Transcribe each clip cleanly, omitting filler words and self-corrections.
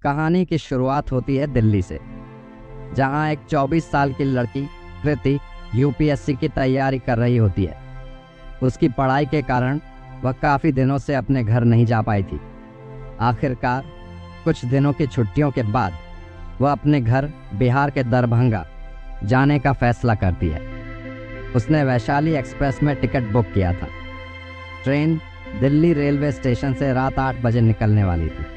कहानी की शुरुआत होती है दिल्ली से, जहां एक 24 साल की लड़की कृति यूपीएससी की तैयारी कर रही होती है। उसकी पढ़ाई के कारण वह काफ़ी दिनों से अपने घर नहीं जा पाई थी। आखिरकार कुछ दिनों की छुट्टियों के बाद वह अपने घर बिहार के दरभंगा जाने का फैसला करती है। उसने वैशाली एक्सप्रेस में टिकट बुक किया था। ट्रेन दिल्ली रेलवे स्टेशन से रात 8 बजे निकलने वाली थी।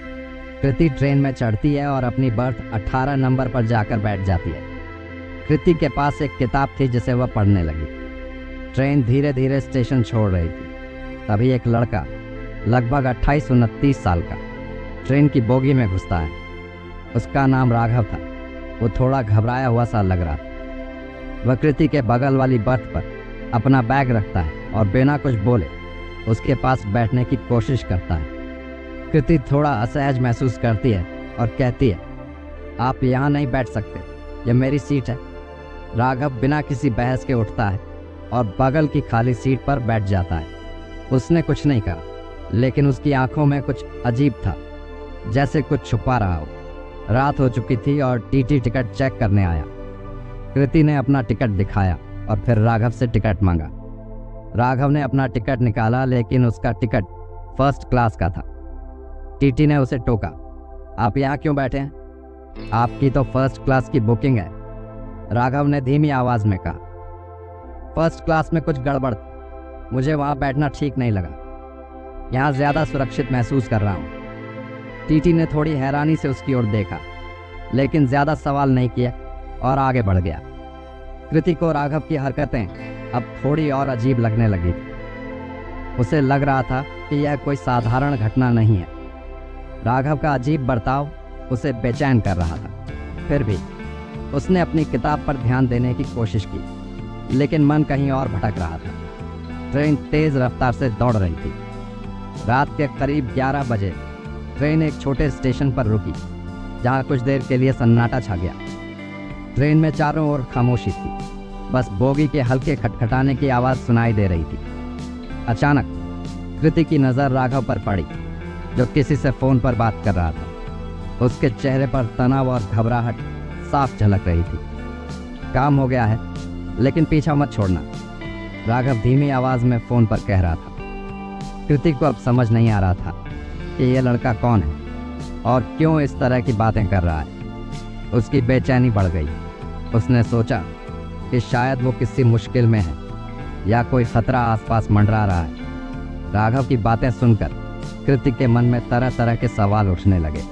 कृति ट्रेन में चढ़ती है और अपनी बर्थ 18 नंबर पर जाकर बैठ जाती है। कृति के पास एक किताब थी जिसे वह पढ़ने लगी। ट्रेन धीरे धीरे स्टेशन छोड़ रही थी। तभी एक लड़का लगभग 28-29 साल का ट्रेन की बोगी में घुसता है। उसका नाम राघव था। वो थोड़ा घबराया हुआ सा लग रहा था। वह कृति के बगल वाली बर्थ पर अपना बैग रखता है और बिना कुछ बोले उसके पास बैठने की कोशिश करता है। कृति थोड़ा असहज महसूस करती है और कहती है, आप यहाँ नहीं बैठ सकते, यह मेरी सीट है। राघव बिना किसी बहस के उठता है और बगल की खाली सीट पर बैठ जाता है। उसने कुछ नहीं कहा, लेकिन उसकी आंखों में कुछ अजीब था, जैसे कुछ छुपा रहा हो। रात हो चुकी थी और टीटी टिकट चेक करने आया। कृति ने अपना टिकट दिखाया और फिर राघव से टिकट मांगा। राघव ने अपना टिकट निकाला, लेकिन उसका टिकट फर्स्ट क्लास का था। टीटी ने उसे टोका, आप यहाँ क्यों बैठे हैं? आपकी तो फर्स्ट क्लास की बुकिंग है। राघव ने धीमी आवाज में कहा, फर्स्ट क्लास में कुछ गड़बड़ थी, मुझे वहाँ बैठना ठीक नहीं लगा। यहाँ ज़्यादा सुरक्षित महसूस कर रहा हूँ। टीटी ने थोड़ी हैरानी से उसकी ओर देखा, लेकिन ज़्यादा सवाल नहीं किया और आगे बढ़ गया। कृति को राघव की हरकतें अब थोड़ी और अजीब लगने लगी थी। उसे लग रहा था कि यह कोई साधारण घटना नहीं है। राघव का अजीब बर्ताव उसे बेचैन कर रहा था। फिर भी उसने अपनी किताब पर ध्यान देने की कोशिश की, लेकिन मन कहीं और भटक रहा था। ट्रेन तेज रफ्तार से दौड़ रही थी। रात के करीब 11 बजे ट्रेन एक छोटे स्टेशन पर रुकी, जहां कुछ देर के लिए सन्नाटा छा गया। ट्रेन में चारों ओर खामोशी थी, बस बोगी के हल्के खटखटाने की आवाज़ सुनाई दे रही थी। अचानक कृति की नज़र राघव पर पड़ी, जो किसी से फ़ोन पर बात कर रहा था। उसके चेहरे पर तनाव और घबराहट साफ झलक रही थी। काम हो गया है, लेकिन पीछा मत छोड़ना, राघव धीमी आवाज़ में फ़ोन पर कह रहा था। कृति को अब समझ नहीं आ रहा था कि यह लड़का कौन है और क्यों इस तरह की बातें कर रहा है। उसकी बेचैनी बढ़ गई। उसने सोचा कि शायद वो किसी मुश्किल में है या कोई खतरा आसपास मंडरा रहा है। राघव की बातें सुनकर कृति के मन में तरह तरह के सवाल उठने लगे।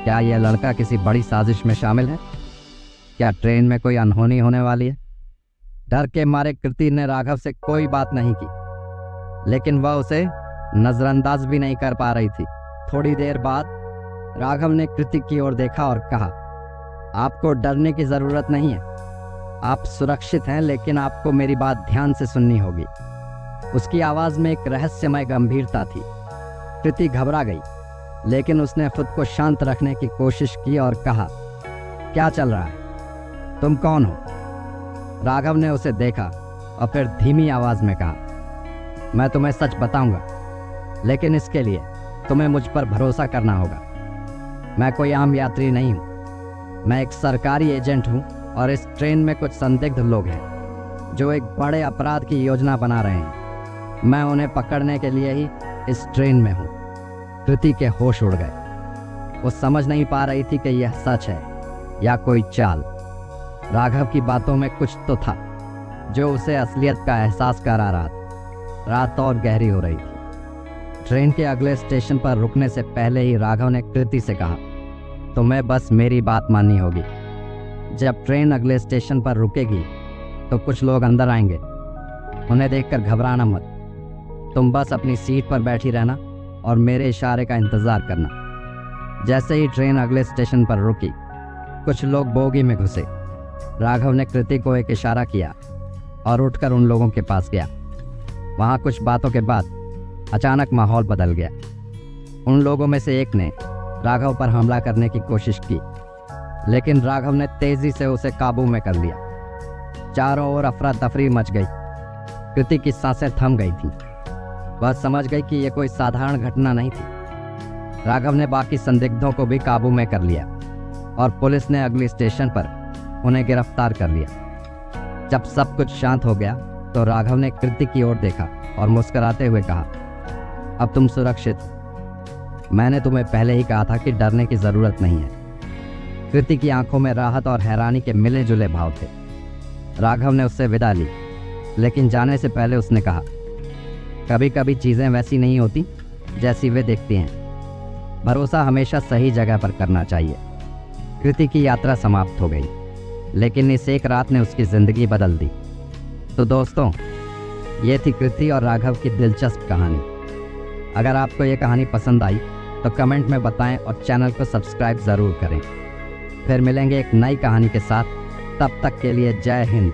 क्या यह लड़का किसी बड़ी साजिश में शामिल है? क्या ट्रेन में कोई अनहोनी होने वाली है? डर के मारे कृति ने राघव से कोई बात नहीं की, लेकिन वह उसे नजरअंदाज भी नहीं कर पा रही थी। थोड़ी देर बाद राघव ने कृति की ओर देखा और कहा, आपको डरने की जरूरत नहीं है, आप सुरक्षित हैं, लेकिन आपको मेरी बात ध्यान से सुननी होगी। उसकी आवाज में एक रहस्यमय गंभीरता थी। कृति घबरा गई, लेकिन उसने खुद को शांत रखने की कोशिश की और कहा, क्या चल रहा है? तुम कौन हो? राघव ने उसे देखा और फिर धीमी आवाज में कहा, मैं तुम्हें सच बताऊंगा, लेकिन इसके लिए तुम्हें मुझ पर भरोसा करना होगा। मैं कोई आम यात्री नहीं हूँ, मैं एक सरकारी एजेंट हूँ और इस ट्रेन में कुछ संदिग्ध लोग हैं जो एक बड़े अपराध की योजना बना रहे हैं। मैं उन्हें पकड़ने के लिए ही इस ट्रेन में हूँ। कृति के होश उड़ गए। वो समझ नहीं पा रही थी कि यह सच है या कोई चाल। राघव की बातों में कुछ तो था जो उसे असलियत का एहसास करा रहा था। रात और गहरी हो रही थी। ट्रेन के अगले स्टेशन पर रुकने से पहले ही राघव ने कृति से कहा, तुम्हें बस मेरी बात माननी होगी। जब ट्रेन अगले स्टेशन पर रुकेगी तो कुछ लोग अंदर आएंगे। उन्हें देखकर घबराना मत। तुम बस अपनी सीट पर बैठी रहना और मेरे इशारे का इंतज़ार करना। जैसे ही ट्रेन अगले स्टेशन पर रुकी, कुछ लोग बोगी में घुसे। राघव ने कृति को एक इशारा किया और उठकर उन लोगों के पास गया। वहाँ कुछ बातों के बाद अचानक माहौल बदल गया। उन लोगों में से एक ने राघव पर हमला करने की कोशिश की, लेकिन राघव ने तेजी से उसे काबू में कर लिया। चारों ओर अफरा तफरी मच गई। कृति की सांसें थम गई थीं। वह समझ गई कि यह कोई साधारण घटना नहीं थी। राघव ने बाकी संदिग्धों को भी काबू में कर लिया और पुलिस ने अगले स्टेशन पर उन्हें गिरफ्तार कर लिया। जब सब कुछ शांत हो गया तो राघव ने कृति की ओर देखा और मुस्कुराते हुए कहा, अब तुम सुरक्षित हो। मैंने तुम्हें पहले ही कहा था कि डरने की ज़रूरत नहीं है। कृति की आंखों में राहत और हैरानी के मिले जुले भाव थे। राघव ने उससे विदा ली, लेकिन जाने से पहले उसने कहा, कभी कभी चीज़ें वैसी नहीं होती जैसी वे दिखती हैं। भरोसा हमेशा सही जगह पर करना चाहिए। कृति की यात्रा समाप्त हो गई, लेकिन इस एक रात ने उसकी ज़िंदगी बदल दी। तो दोस्तों, ये थी कृति और राघव की दिलचस्प कहानी। अगर आपको ये कहानी पसंद आई तो कमेंट में बताएं और चैनल को सब्सक्राइब ज़रूर करें। फिर मिलेंगे एक नई कहानी के साथ। तब तक के लिए जय हिंद।